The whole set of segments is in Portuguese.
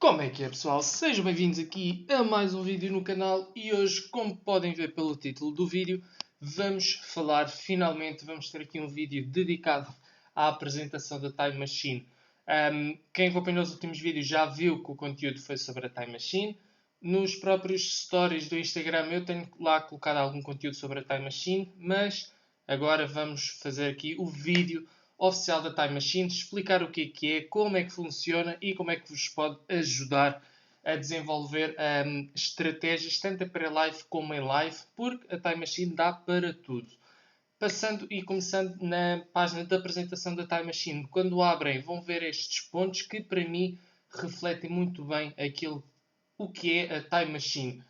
Como é que é, pessoal? Sejam bem-vindos aqui a mais um vídeo no canal e hoje, como podem ver pelo título do vídeo, vamos ter aqui um vídeo dedicado à apresentação da Time Machine. Quem acompanhou os últimos vídeos já viu que o conteúdo foi sobre a Time Machine. Nos próprios stories do Instagram eu tenho lá colocado algum conteúdo sobre a Time Machine, mas agora vamos fazer aqui o vídeo oficial da Time Machine, explicar o que é, como é que funciona e como é que vos pode ajudar a desenvolver estratégias tanto a pré-live como em live, porque a Time Machine dá para tudo. Passando e começando na página da apresentação da Time Machine, quando abrem vão ver estes pontos que para mim refletem muito bem o que é a Time Machine.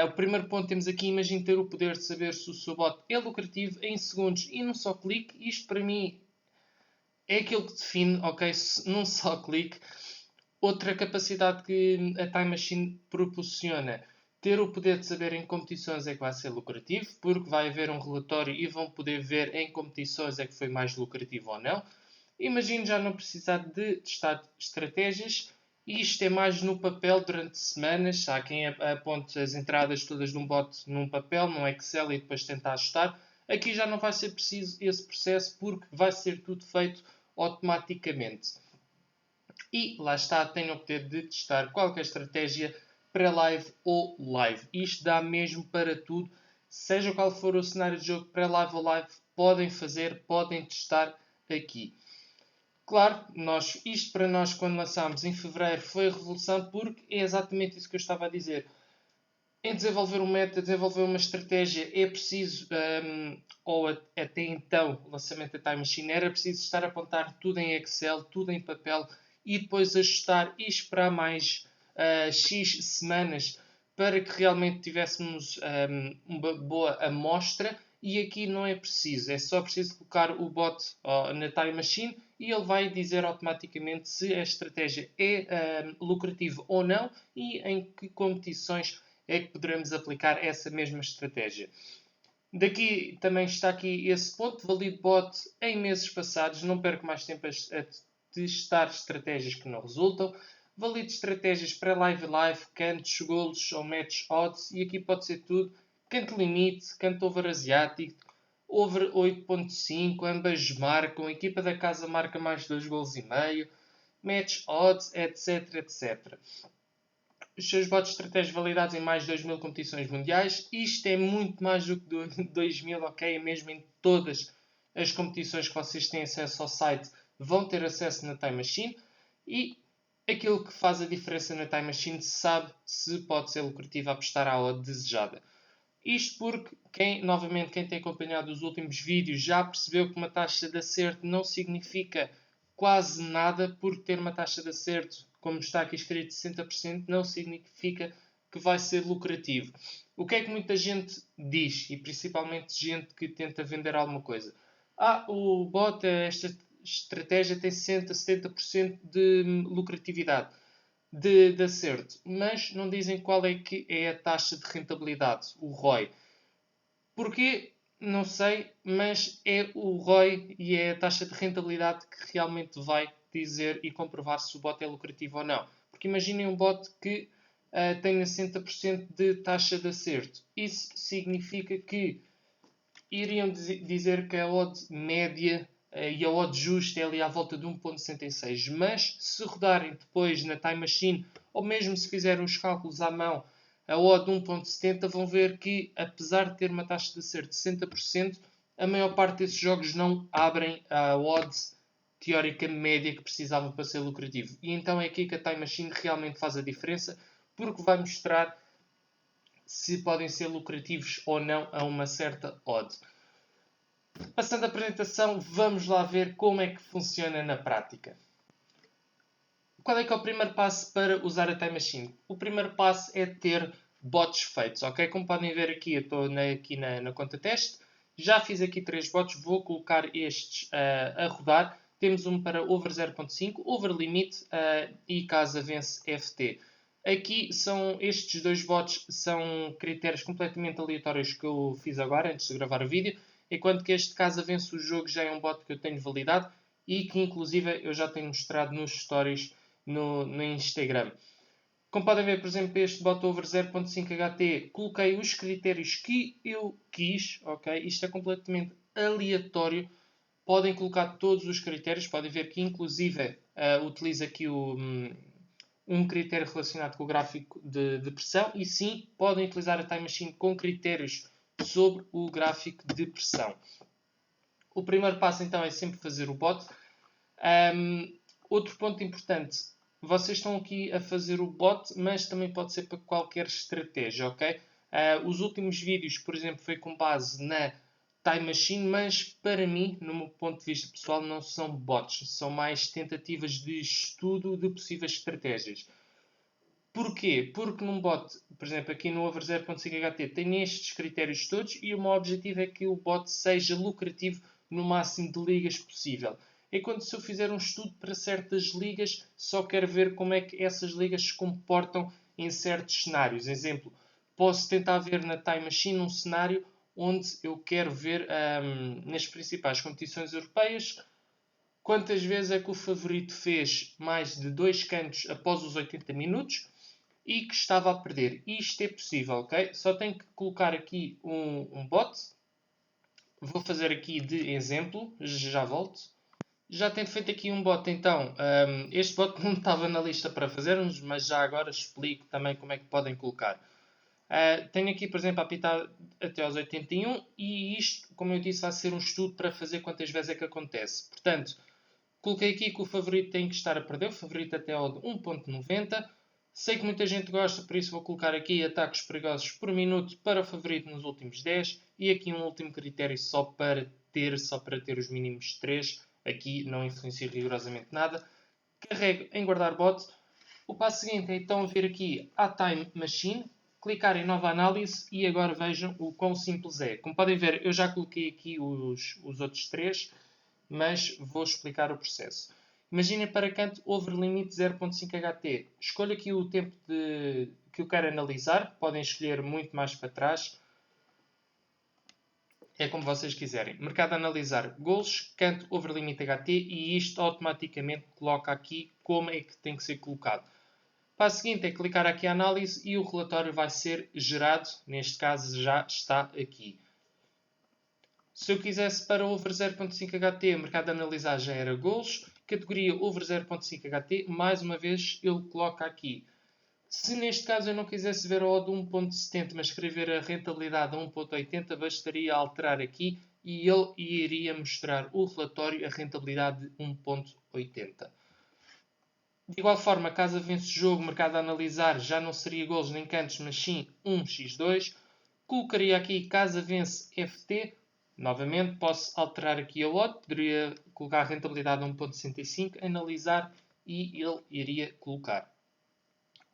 O primeiro ponto temos aqui, imagine ter o poder de saber se o seu bot é lucrativo em segundos e num só clique. Isto para mim é aquilo que define, ok, num só clique. Outra capacidade que a Time Machine proporciona, ter o poder de saber em competições é que vai ser lucrativo, porque vai haver um relatório e vão poder ver em competições é que foi mais lucrativo ou não. Imagino já não precisar de testar estratégias, e isto é mais no papel durante semanas. Há quem aponte as entradas todas de um bot num papel, num Excel e depois tentar ajustar. Aqui já não vai ser preciso esse processo porque vai ser tudo feito automaticamente. E lá está, tenho o poder de testar qualquer estratégia pré-live ou live. Isto dá mesmo para tudo, seja qual for o cenário de jogo, pré-live ou live, podem fazer, podem testar aqui. Claro, isto para nós quando lançámos em fevereiro foi a revolução, porque é exatamente isso que eu estava a dizer. Em desenvolver um método, desenvolver uma estratégia, é preciso, ou até então, o lançamento da Time Machine, era preciso estar a apontar tudo em Excel, tudo em papel, e depois ajustar e esperar mais X semanas para que realmente tivéssemos uma boa amostra. E aqui não é preciso, é só preciso colocar o bot na Time Machine e ele vai dizer automaticamente se a estratégia é lucrativa ou não e em que competições é que poderemos aplicar essa mesma estratégia. Daqui também está aqui esse ponto, valide bot em meses passados, não perco mais tempo a testar estratégias que não resultam. Valide estratégias para live e live, cantos, golos ou match odds, e aqui pode ser tudo. Canto limite, canto over asiático, over 8.5, ambas marcam, a equipa da casa marca mais 2 gols e meio, match odds, etc, etc. Os seus bots de estratégia validados em mais de 2.000 competições mundiais. Isto é muito mais do que 2.000, ok? É mesmo em todas as competições que vocês têm acesso ao site, vão ter acesso na Time Machine. E aquilo que faz a diferença na Time Machine, sabe se pode ser lucrativo apostar à odd desejada. Isto porque, novamente, quem tem acompanhado os últimos vídeos já percebeu que uma taxa de acerto não significa quase nada, porque ter uma taxa de acerto, como está aqui escrito, 60%, não significa que vai ser lucrativo. O que é que muita gente diz, e principalmente gente que tenta vender alguma coisa? O bot, esta estratégia tem 60, 70% de lucratividade, de acerto, mas não dizem qual é que é a taxa de rentabilidade, o ROI. Porquê? Não sei, mas é o ROI e é a taxa de rentabilidade que realmente vai dizer e comprovar se o bot é lucrativo ou não. Porque imaginem um bot que tenha 60% de taxa de acerto. Isso significa que iriam dizer que a odd média e a odd justa é ali à volta de 1.66. Mas se rodarem depois na Time Machine, ou mesmo se fizerem os cálculos à mão, a odd 1.70, vão ver que, apesar de ter uma taxa de acerto de 60%, a maior parte desses jogos não abrem a odd teórica média que precisavam para ser lucrativo. E então é aqui que a Time Machine realmente faz a diferença, porque vai mostrar se podem ser lucrativos ou não a uma certa odd. Passando a apresentação, vamos lá ver como é que funciona na prática. Qual é que é o primeiro passo para usar a Time Machine? O primeiro passo é ter bots feitos, ok? Como podem ver aqui, eu estou aqui na conta teste. Já fiz aqui 3 bots, vou colocar estes a rodar. Temos um para over 0.5, over limit e casa vence FT. Aqui estes 2 bots são critérios completamente aleatórios que eu fiz agora, antes de gravar o vídeo, enquanto que este casa vence o jogo já é um bot que eu tenho validado e que inclusive eu já tenho mostrado nos stories no Instagram. Como podem ver, por exemplo, este bot over 0.5 HT, coloquei os critérios que eu quis, ok? Isto é completamente aleatório. Podem colocar todos os critérios, podem ver que inclusive utiliza aqui um critério relacionado com o gráfico de pressão e sim, podem utilizar a Time Machine com critérios sobre o gráfico de pressão. O primeiro passo então é sempre fazer o bot. Outro ponto importante, vocês estão aqui a fazer o bot, mas também pode ser para qualquer estratégia, ok? Os últimos vídeos, por exemplo, foi com base na Time Machine, mas para mim, no meu ponto de vista pessoal, não são bots, são mais tentativas de estudo de possíveis estratégias. Porquê? Porque num bot, por exemplo, aqui no Over 0.5 HT, tem estes critérios todos e o meu objetivo é que o bot seja lucrativo no máximo de ligas possível. Enquanto se eu fizer um estudo para certas ligas, só quero ver como é que essas ligas se comportam em certos cenários. Exemplo, posso tentar ver na Time Machine um cenário onde eu quero ver nas principais competições europeias quantas vezes é que o favorito fez mais de 2 cantos após os 80 minutos e que estava a perder. Isto é possível, ok? Só tenho que colocar aqui um bot. Vou fazer aqui de exemplo, já volto. Já tenho feito aqui um bot, então. Este bot não estava na lista para fazermos, mas já agora explico também como é que podem colocar. Tenho aqui, por exemplo, a apitar até aos 81 e isto, como eu disse, vai ser um estudo para fazer quantas vezes é que acontece. Portanto, coloquei aqui que o favorito tem que estar a perder, o favorito até ao 1.90. Sei que muita gente gosta, por isso vou colocar aqui ataques perigosos por minuto para o favorito nos últimos 10 e aqui um último critério só para ter os mínimos 3. Aqui não influencia rigorosamente nada. Carrego em guardar bot. O passo seguinte é então vir aqui à Time Machine, clicar em nova análise e agora vejam o quão simples é. Como podem ver, eu já coloquei aqui os outros 3, mas vou explicar o processo. Imaginem para canto over limit 0.5 HT. Escolho aqui o tempo que eu quero analisar. Podem escolher muito mais para trás. É como vocês quiserem. Mercado a analisar gols, canto over limit HT e isto automaticamente coloca aqui como é que tem que ser colocado. O passo seguinte é clicar aqui a análise e o relatório vai ser gerado. Neste caso já está aqui. Se eu quisesse para over 0.5 HT, o mercado de analisar já era gols. Categoria over 0.5 HT, mais uma vez ele coloca aqui. Se neste caso eu não quisesse ver a odd 1.70, mas querer ver a rentabilidade a 1.80, bastaria alterar aqui e ele iria mostrar o relatório a rentabilidade de 1.80. De igual forma, caso vence o jogo, o mercado a analisar já não seria gols nem cantos, mas sim 1x2. Colocaria aqui caso vence FT. Novamente, posso alterar aqui a odd, poderia colocar a rentabilidade a 1.65, analisar e ele iria colocar.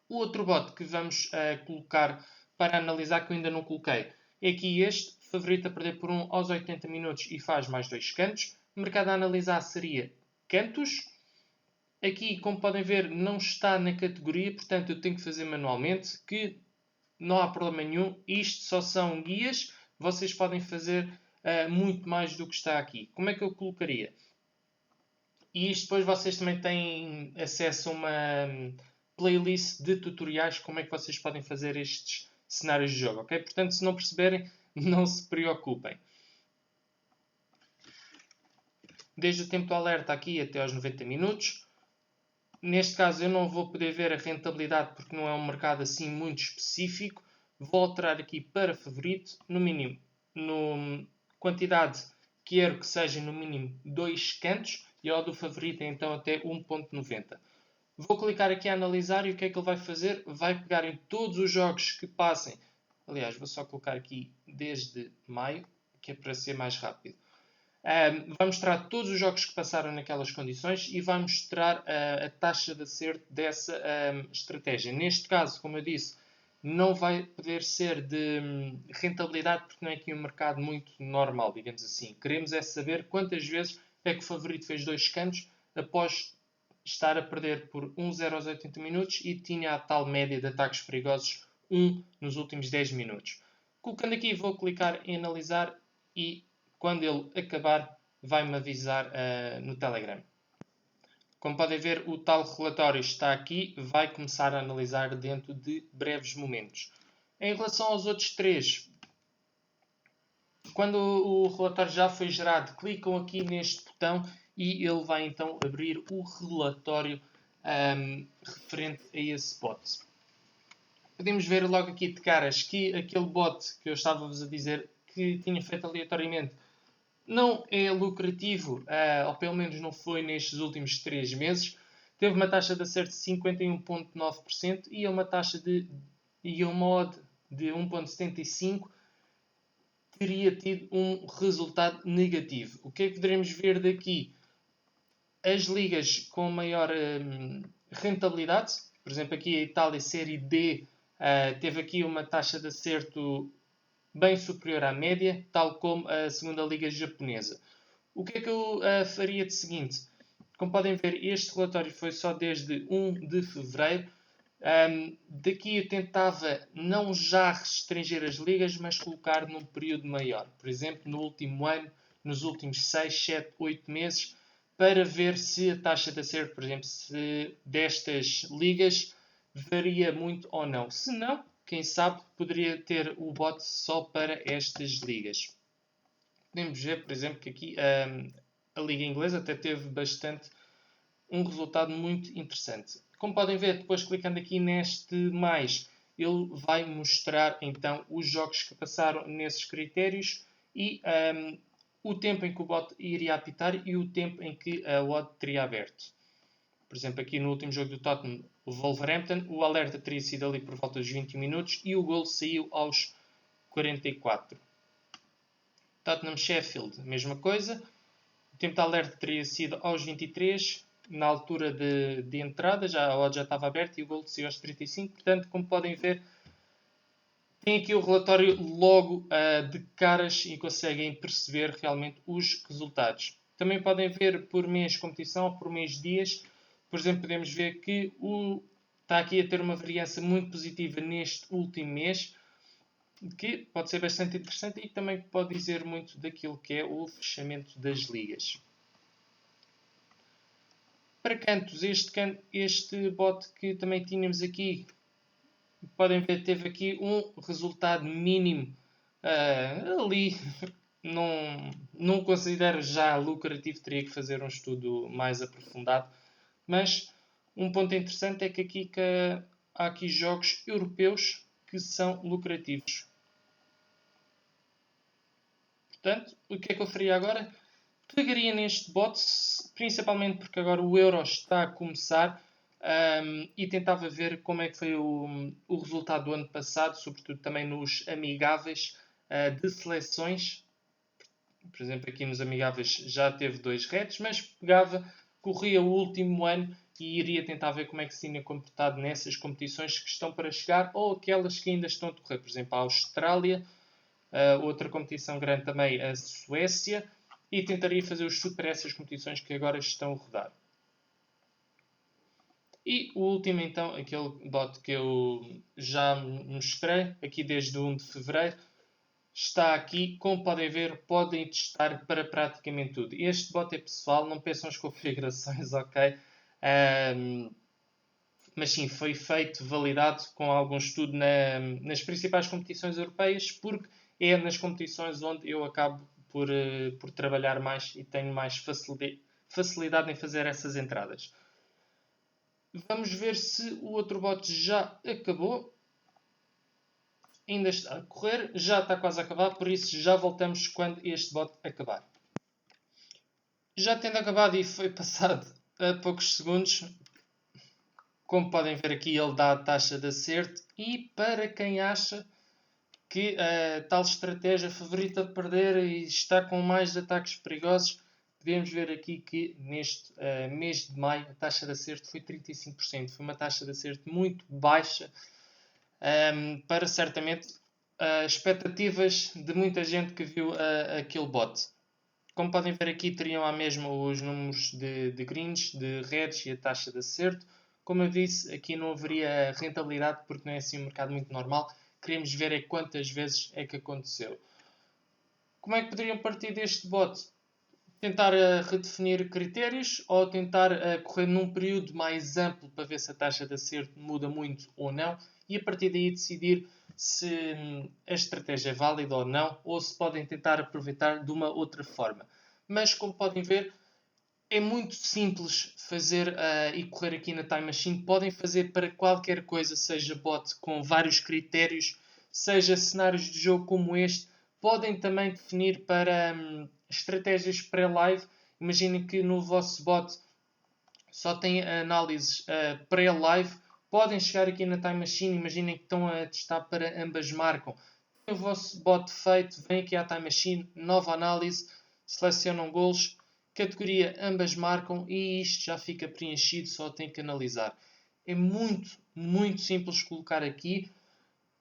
O outro bot que vamos colocar para analisar, que eu ainda não coloquei, é aqui este, favorito a perder por 1 aos 80 minutos e faz mais 2 cantos. O mercado a analisar seria cantos. Aqui, como podem ver, não está na categoria, portanto eu tenho que fazer manualmente, que não há problema nenhum. Isto só são guias, vocês podem fazer muito mais do que está aqui. Como é que eu colocaria? E isto depois vocês também têm acesso a uma playlist de tutoriais como é que vocês podem fazer estes cenários de jogo, ok? Portanto, se não perceberem, não se preocupem. Desde o tempo do alerta aqui até aos 90 minutos. Neste caso eu não vou poder ver a rentabilidade porque não é um mercado assim muito específico. Vou alterar aqui para favorito, no mínimo, quantidade quero que seja no mínimo 2 cantos e ao do favorito então até 1.90. Vou clicar aqui a analisar e o que é que ele vai fazer? Vai pegar em todos os jogos que passem. Aliás, vou só colocar aqui desde maio, que é para ser mais rápido. Vai mostrar todos os jogos que passaram naquelas condições e vai mostrar a taxa de acerto dessa estratégia. Neste caso, como eu disse, não vai poder ser de rentabilidade porque não é aqui um mercado muito normal, digamos assim. Queremos é saber quantas vezes é que o favorito fez 2 cantos após estar a perder por 1-0 aos 80 minutos e tinha a tal média de ataques perigosos 1 nos últimos 10 minutos. Colocando aqui, vou clicar em analisar e quando ele acabar vai-me avisar no Telegram. Como podem ver, o tal relatório está aqui, vai começar a analisar dentro de breves momentos. Em relação aos outros três, quando o relatório já foi gerado, clicam aqui neste botão e ele vai então abrir o relatório referente a esse bot. Podemos ver logo aqui de caras que aquele bot que eu estava-vos a dizer que tinha feito aleatoriamente não é lucrativo, ou pelo menos não foi nestes últimos 3 meses. Teve uma taxa de acerto de 51,9% e uma taxa e uma odd de 1,75%. Teria tido um resultado negativo. O que é que poderemos ver daqui? As ligas com maior rentabilidade, por exemplo, aqui a Itália Série D teve aqui uma taxa de acerto bem superior à média, tal como a segunda liga japonesa. O que é que eu faria de seguinte? Como podem ver, este relatório foi só desde 1 de fevereiro. Daqui eu tentava não já restringir as ligas, mas colocar num período maior. Por exemplo, no último ano, nos últimos 6, 7, 8 meses, para ver se a taxa de acerto, por exemplo, se destas ligas varia muito ou não. Se não, quem sabe, poderia ter o bot só para estas ligas. Podemos ver, por exemplo, que aqui a Liga Inglesa até teve um resultado muito interessante. Como podem ver, depois clicando aqui neste mais, ele vai mostrar então os jogos que passaram nesses critérios e o tempo em que o bot iria apitar e o tempo em que a odd teria aberto. Por exemplo, aqui no último jogo do Tottenham, o Wolverhampton, o alerta teria sido ali por volta dos 21 minutos e o gol saiu aos 44. Tottenham Sheffield, mesma coisa. O tempo de alerta teria sido aos 23, na altura de entrada, a odd já estava aberta e o gol saiu aos 35. Portanto, como podem ver, tem aqui o relatório logo de caras e conseguem perceber realmente os resultados. Também podem ver por mês competição ou por mês dias. Por exemplo, podemos ver que está aqui a ter uma variância muito positiva neste último mês, que pode ser bastante interessante e também pode dizer muito daquilo que é o fechamento das ligas. Para cantos, este bot que também tínhamos aqui, podem ver, teve aqui um resultado mínimo ali. Não considero já lucrativo, teria que fazer um estudo mais aprofundado. Mas um ponto interessante é que há aqui jogos europeus que são lucrativos. Portanto, o que é que eu faria agora? Pegaria neste bot, principalmente porque agora o Euro está a começar, e tentava ver como é que foi o resultado do ano passado, sobretudo também nos amigáveis de seleções. Por exemplo, aqui nos amigáveis já teve 2 reds, mas corria o último ano e iria tentar ver como é que se tinha comportado nessas competições que estão para chegar ou aquelas que ainda estão a decorrer. Por exemplo, a Austrália, outra competição grande também, a Suécia, e tentaria fazer o estudo para essas competições que agora estão a rodar. E o último, então, aquele bot que eu já mostrei, aqui desde o 1 de fevereiro, está aqui. Como podem ver, podem testar para praticamente tudo. Este bot é pessoal, não pensam as configurações, ok? Mas sim, foi feito, validado com algum estudo nas principais competições europeias, porque é nas competições onde eu acabo por trabalhar mais e tenho mais facilidade em fazer essas entradas. Vamos ver se o outro bot já acabou. Ainda está a correr, já está quase a acabar, por isso já voltamos quando este bot acabar. Já tendo acabado e foi passado a poucos segundos, como podem ver aqui, ele dá a taxa de acerto. E para quem acha que a tal estratégia favorita de perder e está com mais ataques perigosos, podemos ver aqui que neste mês de maio a taxa de acerto foi 35%. Foi uma taxa de acerto muito baixa para certamente expectativas de muita gente que viu aquele bot. Como podem ver aqui, teriam à mesma os números de greens, de reds e a taxa de acerto. Como eu disse, aqui não haveria rentabilidade porque não é assim um mercado muito normal. Queremos ver é quantas vezes é que aconteceu. Como é que poderiam partir deste bot? tentar redefinir critérios ou tentar correr num período mais amplo para ver se a taxa de acerto muda muito ou não e a partir daí decidir se a estratégia é válida ou não ou se podem tentar aproveitar de uma outra forma. Mas como podem ver, é muito simples fazer e correr aqui na Time Machine. Podem fazer para qualquer coisa, seja bot com vários critérios, seja cenários de jogo como este. Podem também definir para estratégias pré-live. Imaginem que no vosso bot só tem análises pré-live. Podem chegar aqui na Time Machine. Imaginem que estão a testar para ambas marcam. O vosso bot feito, vem aqui à Time Machine, nova análise, selecionam gols, categoria ambas marcam e isto já fica preenchido, só tem que analisar. É muito simples colocar aqui.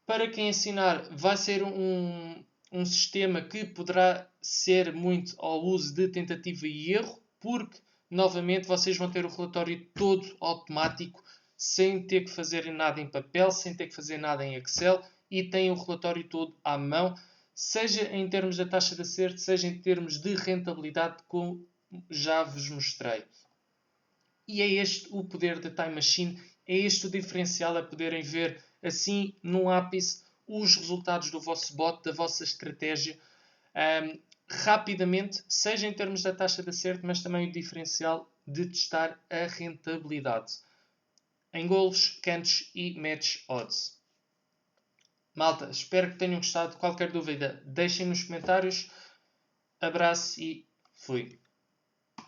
Para quem ensinar, vai ser um sistema que poderá ser muito ao uso de tentativa e erro, porque novamente vocês vão ter o relatório todo automático, sem ter que fazer nada em papel, sem ter que fazer nada em Excel e têm o relatório todo à mão, seja em termos da taxa de acerto, seja em termos de rentabilidade, como já vos mostrei. E é este o poder da Time Machine, é este o diferencial a poderem ver assim no ápice os resultados do vosso bot, da vossa estratégia, rapidamente, seja em termos da taxa de acerto, mas também o diferencial de testar a rentabilidade em golos, cantos e match odds. Malta, espero que tenham gostado. Qualquer dúvida, deixem nos comentários. Abraço e fui.